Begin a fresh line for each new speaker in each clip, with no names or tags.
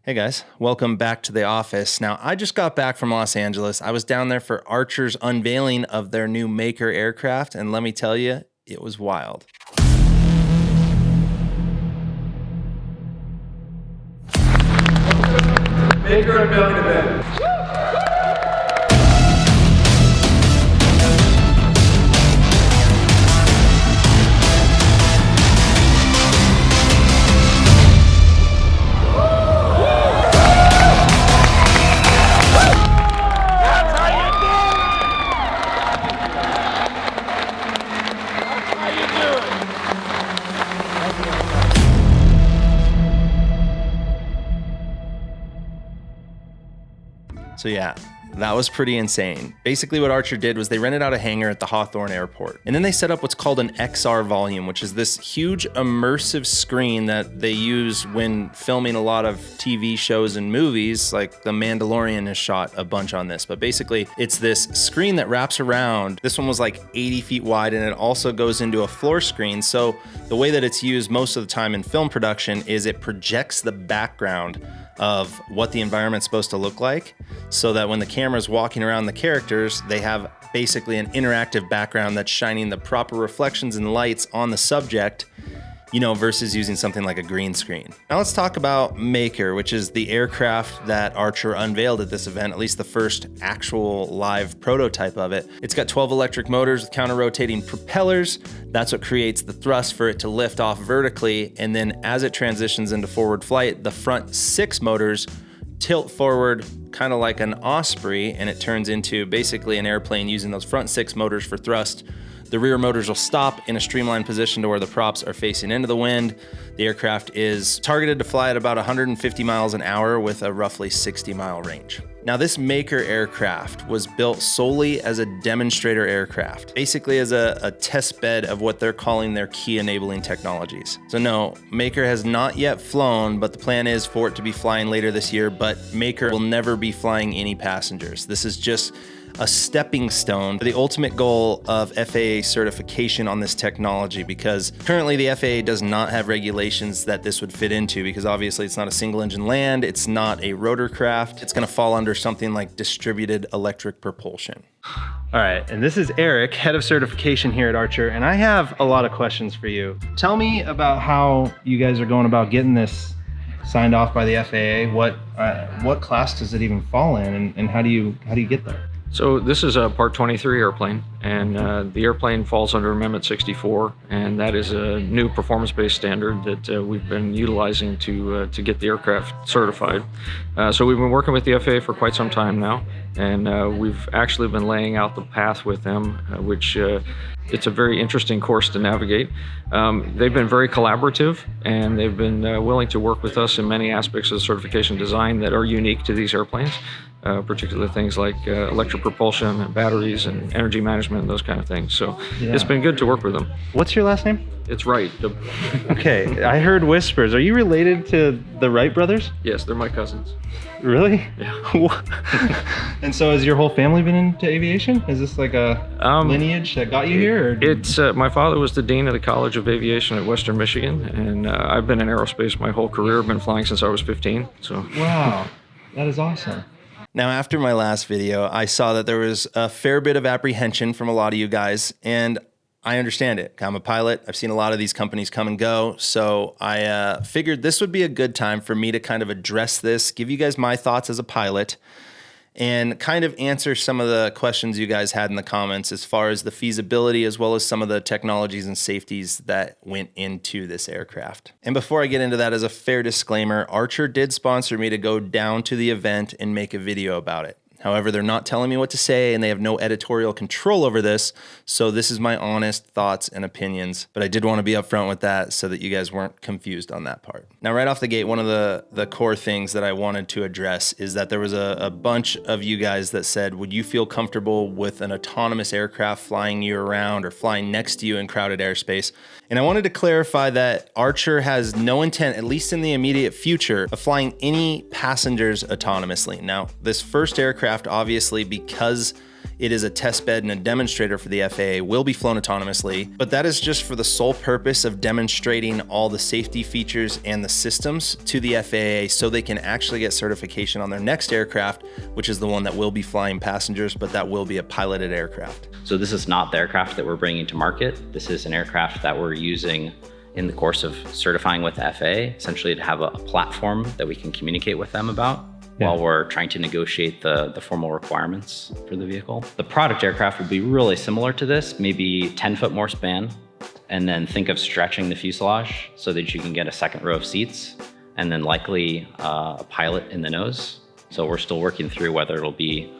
Hey guys, welcome back to the office. Now, I just got back from Los Angeles. I was down there for Archer's unveiling of their new Maker aircraft, and let me tell you, it was wild.
Maker unveiling event.
So yeah, that was pretty insane. Basically what Archer did was they rented out a hangar at the Hawthorne airport. And then they set up what's called an XR volume, which is this huge immersive screen that they use when filming a lot of TV shows and movies, like The Mandalorian has shot a bunch on this. But basically it's this screen that wraps around. This one was like 80 feet wide and it also goes into a floor screen. So the way that it's used most of the time in film production is it projects the background of what the environment's supposed to look like, so that when the camera's walking around the characters, they have basically an interactive background that's shining the proper reflections and lights on the subject, you know, versus using something like a green screen. Now let's talk about Maker, which is the aircraft that Archer unveiled at this event, at least the first actual live prototype of it. It's got 12 electric motors with counter-rotating propellers. That's what creates the thrust for it to lift off vertically. And then as it transitions into forward flight, the front 6 motors tilt forward kind of like an Osprey, and it turns into basically an airplane using those front 6 motors for thrust. The rear motors will stop in a streamlined position to where the props are facing into the wind. The aircraft is targeted to fly at about 150 miles an hour with a roughly 60-mile range. Now, this Maker aircraft was built solely as a demonstrator aircraft, basically as a test bed of what they're calling their key enabling technologies. So no, Maker has not yet flown, but the plan is for it to be flying later this year, but Maker will never be flying any passengers. This is just a stepping stone to the ultimate goal of FAA certification on this technology, because currently the FAA does not have regulations that this would fit into, because obviously it's not a single engine land, it's not a rotorcraft, it's going to fall under something like distributed electric propulsion. All right, and this is Eric, head of certification here at Archer, and I have a lot of questions for you. Tell me about how you guys are going about getting this signed off by the FAA. What class does it even fall in, and how do you get there?
So this is a Part 23 airplane, and the airplane falls under Amendment 64, and that is a new performance-based standard that we've been utilizing to get the aircraft certified. So we've been working with the FAA for quite some time now, and we've actually been laying out the path with them, which it's a very interesting course to navigate. They've been very collaborative, and they've been willing to work with us in many aspects of the certification design that are unique to these airplanes. Particularly things like electric propulsion and batteries and energy management and those kind of things. So yeah, it's been good to work with them.
What's your last name?
It's Wright.
Okay, I heard whispers. Are you related to the Wright brothers?
Yes, they're my cousins.
Really?
Yeah.
And so has your whole family been into aviation? Is this like a lineage that got you here? Or?
It's my father was the dean of the College of Aviation at Western Michigan, and I've been in aerospace my whole career. I've been flying since I was 15. So.
Wow, that is awesome. Now, after my last video, I saw that there was a fair bit of apprehension from a lot of you guys, and I understand it. I'm a pilot. I've seen a lot of these companies come and go, so I figured this would be a good time for me to kind of address this, give you guys my thoughts as a pilot, and kind of answer some of the questions you guys had in the comments as far as the feasibility as well as some of the technologies and safeties that went into this aircraft. And before I get into that, as a fair disclaimer, Archer did sponsor me to go down to the event and make a video about it. However, they're not telling me what to say and they have no editorial control over this. So this is my honest thoughts and opinions. But I did want to be upfront with that so that you guys weren't confused on that part. Now, right off the gate, one of the core things that I wanted to address is that there was a bunch of you guys that said, would you feel comfortable with an autonomous aircraft flying you around or flying next to you in crowded airspace? And I wanted to clarify that Archer has no intent, at least in the immediate future, of flying any passengers autonomously. Now, this first aircraft, obviously, because It is a test bed and a demonstrator for the FAA, will be flown autonomously, but that is just for the sole purpose of demonstrating all the safety features and the systems to the FAA so they can actually get certification on their next aircraft, which is the one that will be flying passengers, but that will be a piloted aircraft.
So this is not the aircraft that we're bringing to market. This is an aircraft that we're using in the course of certifying with the FAA, essentially to have a platform that we can communicate with them about while we're trying to negotiate the formal requirements for the vehicle. The product aircraft would be really similar to this, maybe 10 foot more span, and then think of stretching the fuselage so that you can get a second row of seats, and then likely a pilot in the nose. So we're still working through whether it'll be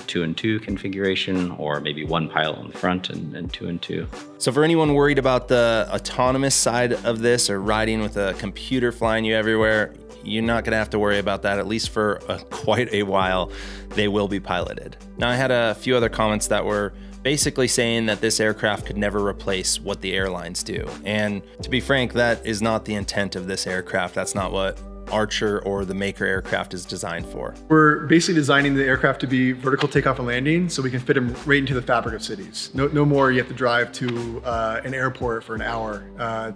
2 and 2 configuration, or maybe one pilot on the front and 2 and 2.
So for anyone worried about the autonomous side of this, or riding with a computer flying you everywhere, you're not gonna have to worry about that, at least for quite a while. They will be piloted. Now, I had a few other comments that were basically saying that this aircraft could never replace what the airlines do. And to be frank, that is not the intent of this aircraft. That's not what Archer or the Maker aircraft is designed for.
We're basically designing the aircraft to be vertical takeoff and landing, so we can fit them right into the fabric of cities. No more you have to drive to an airport for an hour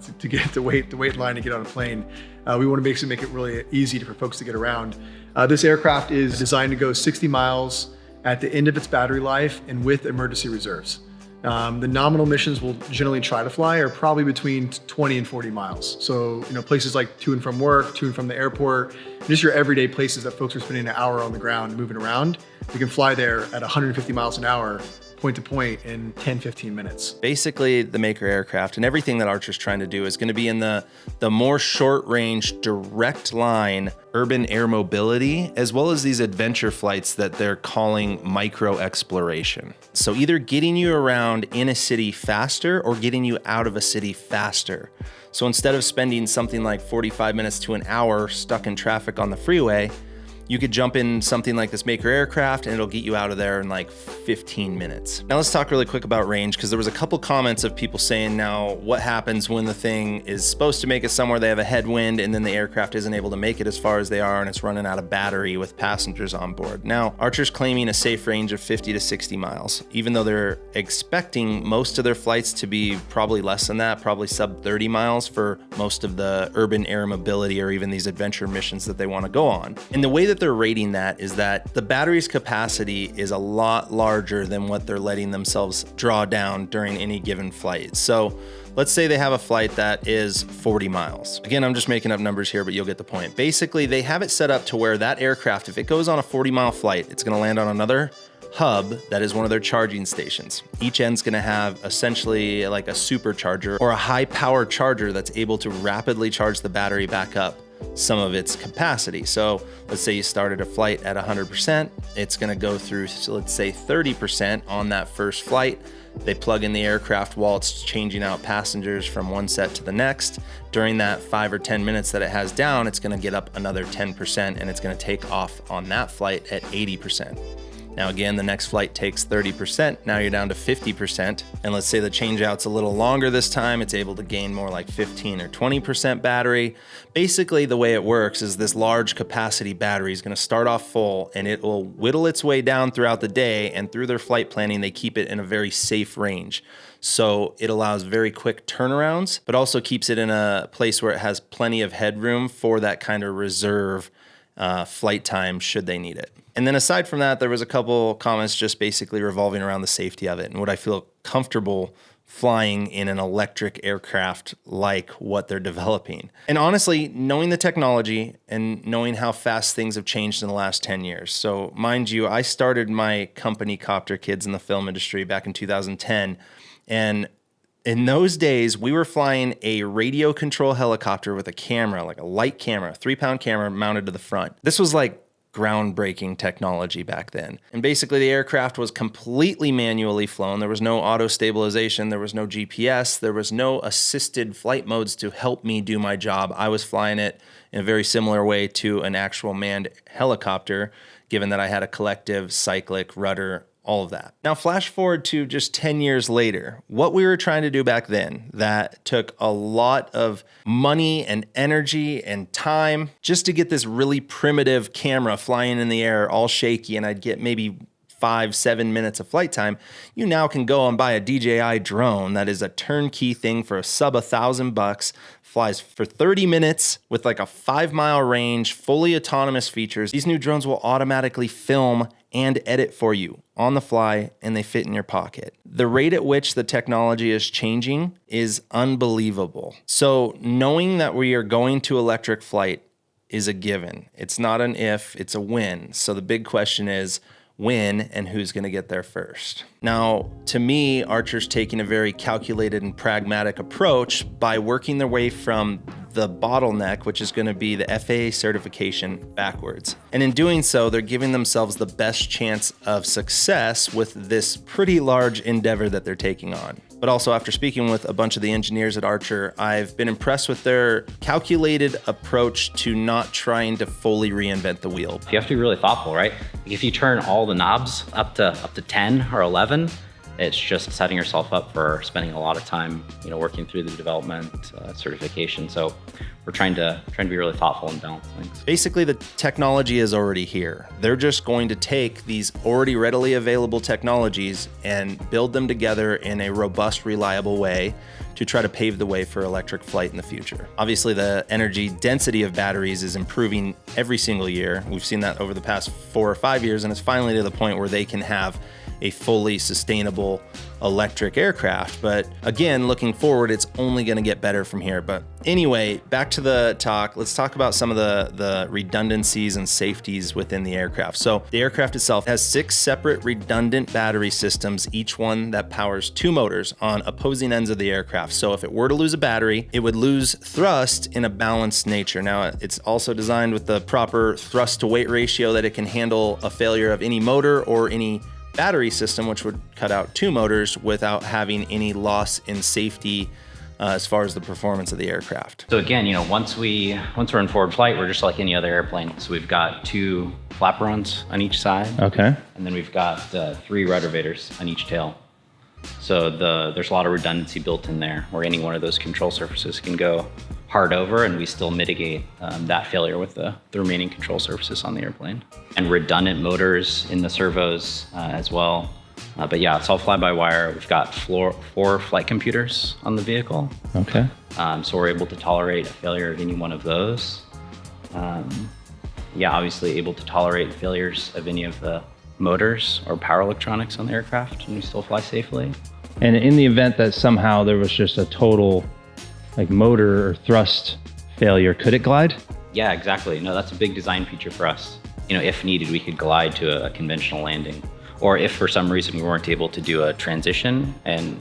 to wait in line to get on a plane. We want to basically make it really easy for folks to get around. This aircraft is designed to go 60 miles at the end of its battery life and with emergency reserves. The nominal missions we'll generally try to fly are probably between 20 and 40 miles. So, places like to and from work, to and from the airport, just your everyday places that folks are spending an hour on the ground moving around, we can fly there at 150 miles an hour, point to point, in 10, 15 minutes.
Basically, the Maker aircraft and everything that Archer's trying to do is going to be in the more short range, direct line urban air mobility, as well as these adventure flights that they're calling micro exploration. So either getting you around in a city faster or getting you out of a city faster. So instead of spending something like 45 minutes to an hour stuck in traffic on the freeway, you could jump in something like this Maker aircraft and it'll get you out of there in like 15 minutes. Now let's talk really quick about range, because there was a couple comments of people saying, now what happens when the thing is supposed to make it somewhere, they have a headwind, and then the aircraft isn't able to make it as far as they are and it's running out of battery with passengers on board. Now, Archer's claiming a safe range of 50 to 60 miles, even though they're expecting most of their flights to be probably less than that, probably sub 30 miles for most of the urban air mobility or even these adventure missions that they want to go on. And the way that they're rating that is that the battery's capacity is a lot larger than what they're letting themselves draw down during any given flight. So let's say they have a flight that is 40 miles. Again, I'm just making up numbers here, but you'll get the point. Basically, they have it set up to where that aircraft, if it goes on a 40-mile flight, it's gonna land on another hub that is one of their charging stations. Each end's gonna have essentially like a supercharger or a high power charger that's able to rapidly charge the battery back up some of its capacity. So let's say you started a flight at 100%, it's gonna go through, so let's say 30% on that first flight. They plug in the aircraft while it's changing out passengers from one set to the next. During that 5 or 10 minutes that it has down, it's gonna get up another 10% and it's gonna take off on that flight at 80%. Now again, the next flight takes 30%, now you're down to 50%. And let's say the changeout's a little longer this time, it's able to gain more like 15 or 20% battery. Basically, the way it works is this large capacity battery is gonna start off full and it will whittle its way down throughout the day, and through their flight planning, they keep it in a very safe range. So it allows very quick turnarounds, but also keeps it in a place where it has plenty of headroom for that kind of reserve flight time should they need it. And then aside from that, there was a couple comments just basically revolving around the safety of it and would I feel comfortable flying in an electric aircraft like what they're developing. And honestly, knowing the technology and knowing how fast things have changed in the last 10 years. So mind you, I started my company Copter Kids in the film industry back in 2010. And in those days, we were flying a radio control helicopter with a camera, like a light camera, 3-pound camera mounted to the front. This was like groundbreaking technology back then. And basically the aircraft was completely manually flown. There was no auto stabilization. There was no GPS. There was no assisted flight modes to help me do my job. I was flying it in a very similar way to an actual manned helicopter, given that I had a collective, cyclic, rudder, all of that. Now, flash forward to just 10 years later, what we were trying to do back then that took a lot of money and energy and time just to get this really primitive camera flying in the air, all shaky, and I'd get maybe 5-7 minutes of flight time, you now can go and buy a DJI drone that is a turnkey thing for a sub $1,000, flies for 30 minutes with like a 5-mile range, fully autonomous features. These new drones will automatically film and edit for you on the fly, and they fit in your pocket. The rate at which the technology is changing is unbelievable. So knowing that we are going to electric flight is a given. It's not an if, it's a when. So the big question is when and who's going to get there first. Now, to me, Archer's taking a very calculated and pragmatic approach by working their way from the bottleneck, which is going to be the FAA certification, backwards. And in doing so, they're giving themselves the best chance of success with this pretty large endeavor that they're taking on. But also, after speaking with a bunch of the engineers at Archer, I've been impressed with their calculated approach to not trying to fully reinvent the wheel.
You have to be really thoughtful, right? If you turn all the knobs up to 10 or 11, it's just setting yourself up for spending a lot of time, working through the development, certification. So we're trying to be really thoughtful and balance things.
Basically, the technology is already here. They're just going to take these already readily available technologies and build them together in a robust, reliable way to try to pave the way for electric flight in the future. Obviously, the energy density of batteries is improving every single year. We've seen that over the past 4 or 5 years, and it's finally to the point where they can have a fully sustainable electric aircraft. But again, looking forward, it's only going to get better from here. But anyway, back to the talk. Let's talk about some of the redundancies and safeties within the aircraft. So the aircraft itself has 6 separate redundant battery systems, each one that powers 2 motors on opposing ends of the aircraft. So if it were to lose a battery, it would lose thrust in a balanced nature. Now, it's also designed with the proper thrust to weight ratio that it can handle a failure of any motor or any battery system, which would cut out 2 motors without having any loss in safety as far as the performance of the aircraft.
So again, once we're in forward flight, we're just like any other airplane. So we've got 2 flaperons on each side.
Okay.
And then we've got 3 rotorvators on each tail. So there's a lot of redundancy built in there, where any one of those control surfaces can go hard over, and we still mitigate that failure with the remaining control surfaces on the airplane. And redundant motors in the servos as well. But yeah, it's all fly-by-wire. We've got 4 flight computers on the vehicle.
Okay.
So we're able to tolerate a failure of any one of those. Obviously able to tolerate failures of any of the motors or power electronics on the aircraft, and we still fly safely.
And in the event that somehow there was just a total motor or thrust failure, could it glide?
Yeah, exactly. No, that's a big design feature for us. If needed, we could glide to a conventional landing. Or if for some reason we weren't able to do a transition and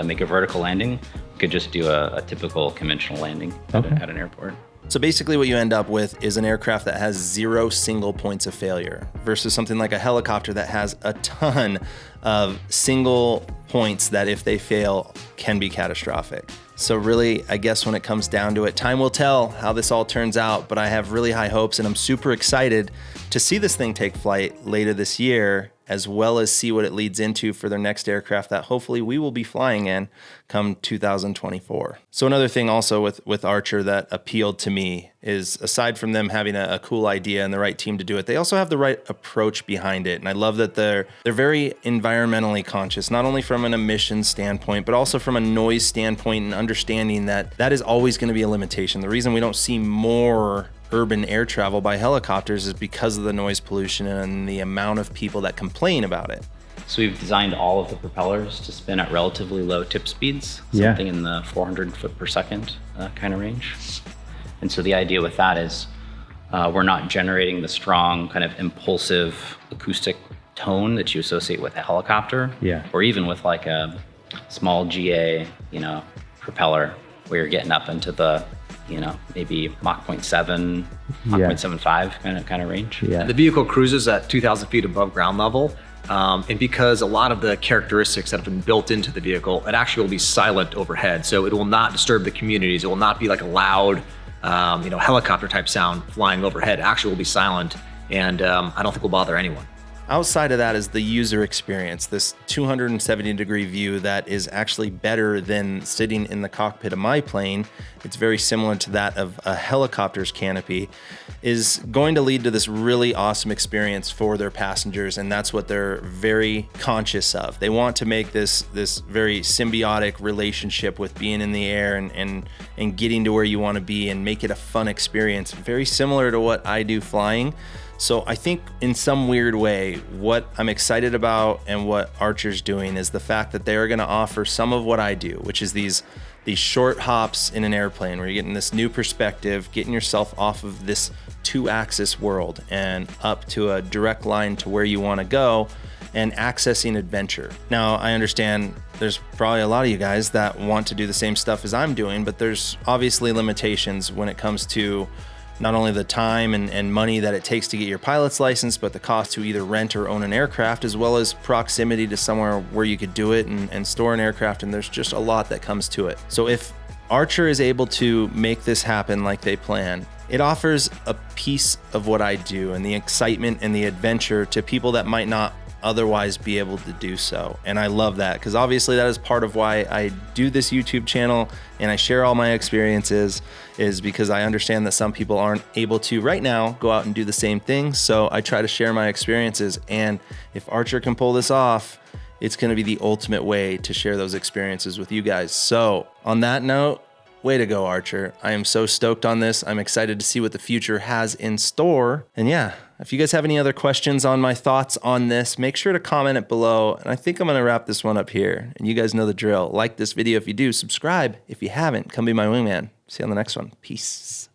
make a vertical landing, we could just do a typical conventional landing at an airport.
So basically what you end up with is an aircraft that has 0 single points of failure versus something like a helicopter that has a ton of single points that, if they fail, can be catastrophic. So really, I guess when it comes down to it, time will tell how this all turns out, but I have really high hopes, and I'm super excited to see this thing take flight later this year, as well as see what it leads into for their next aircraft that hopefully we will be flying in come 2024. So another thing also with Archer that appealed to me is, aside from them having a cool idea and the right team to do it, they also have the right approach behind it. And I love that they're very environmentally conscious, not only from an emissions standpoint, but also from a noise standpoint, and understanding that is always going to be a limitation. The reason we don't see more urban air travel by helicopters is because of the noise pollution and the amount of people that complain about it.
So we've designed all of the propellers to spin at relatively low tip speeds, something in the 400 foot per second kind of range. And so the idea with that is we're not generating the strong kind of impulsive acoustic tone that you associate with a helicopter, or even with like a small GA, propeller, where you're getting up into the maybe Mach 0.7, Mach 0.75 kind of range.
The vehicle cruises at 2,000 feet above ground level. And because a lot of the characteristics that have been built into the vehicle, it actually will be silent overhead. So it will not disturb the communities. It will not be like a loud, helicopter type sound flying overhead. It actually will be silent. And I don't think will bother anyone.
Outside of that is the user experience, this 270-degree view that is actually better than sitting in the cockpit of my plane. It's very similar to that of a helicopter's canopy, is going to lead to this really awesome experience for their passengers, and that's what they're very conscious of. They want to make this very symbiotic relationship with being in the air and getting to where you want to be and make it a fun experience, very similar to what I do flying. So I think in some weird way, what I'm excited about and what Archer's doing is the fact that they are going to offer some of what I do, which is these short hops in an airplane where you're getting this new perspective, getting yourself off of this 2-axis world and up to a direct line to where you want to go and accessing adventure. Now, I understand there's probably a lot of you guys that want to do the same stuff as I'm doing, but there's obviously limitations when it comes to not only the time and money that it takes to get your pilot's license, but the cost to either rent or own an aircraft, as well as proximity to somewhere where you could do it and store an aircraft. And there's just a lot that comes to it. So if Archer is able to make this happen like they plan, it offers a piece of what I do and the excitement and the adventure to people that might not otherwise be able to do so. And I love that, because obviously that is part of why I do this YouTube channel and I share all my experiences, is because I understand that some people aren't able to right now go out and do the same thing. So I try to share my experiences, and if Archer can pull this off, it's going to be the ultimate way to share those experiences with you guys. So on that note, way to go, Archer. I am so stoked on this. I'm excited to see what the future has in store. And yeah, if you guys have any other questions on my thoughts on this, make sure to comment it below. And I think I'm going to wrap this one up here. And you guys know the drill. Like this video if you do. Subscribe if you haven't. Come be my wingman. See you on the next one. Peace.